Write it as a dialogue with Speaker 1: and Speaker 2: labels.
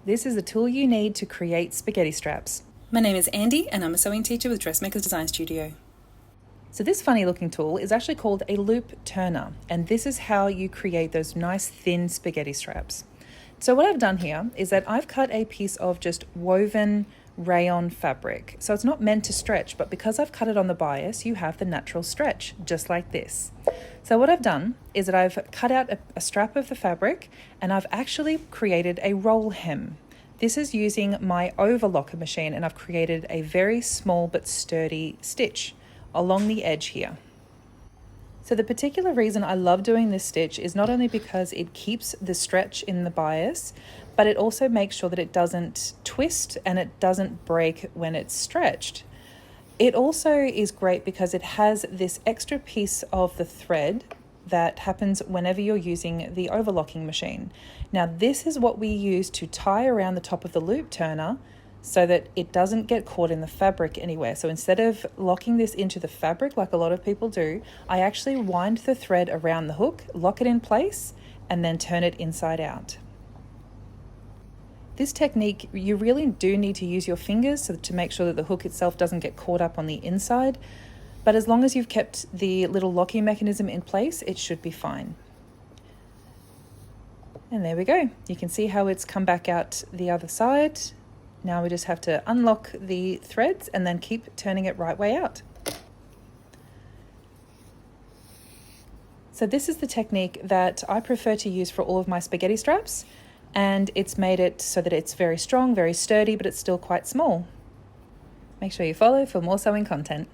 Speaker 1: This is the tool you need to create spaghetti straps.
Speaker 2: My name is Andi and I'm a sewing teacher with Dressmakers Design Studio.
Speaker 1: So this funny looking tool is actually called a loop turner, and this is how you create those nice thin spaghetti straps. So what I've done here is that I've cut a piece of just woven rayon fabric. So it's not meant to stretch, but because I've cut it on the bias, you have the natural stretch, just like this. So what I've done is that I've cut out a strap of the fabric and I've actually created a roll hem. This is using my overlocker machine, and I've created a very small but sturdy stitch along the edge here. So the particular reason I love doing this stitch is not only because it keeps the stretch in the bias, but it also makes sure that it doesn't twist and it doesn't break when it's stretched. It also is great because it has this extra piece of the thread that happens whenever you're using the overlocking machine. Now this is what we use to tie around the top of the loop turner so that it doesn't get caught in the fabric anywhere. So instead of locking this into the fabric like a lot of people do, I actually wind the thread around the hook, lock it in place, and then turn it inside out. This technique, you really do need to use your fingers to make sure that the hook itself doesn't get caught up on the inside. But as long as you've kept the little locking mechanism in place, it should be fine. And there we go. You can see how it's come back out the other side. Now we just have to unlock the threads and then keep turning it right way out. So this is the technique that I prefer to use for all of my spaghetti straps, and it's made it so that it's very strong, very sturdy, but it's still quite small. Make sure you follow for more sewing content.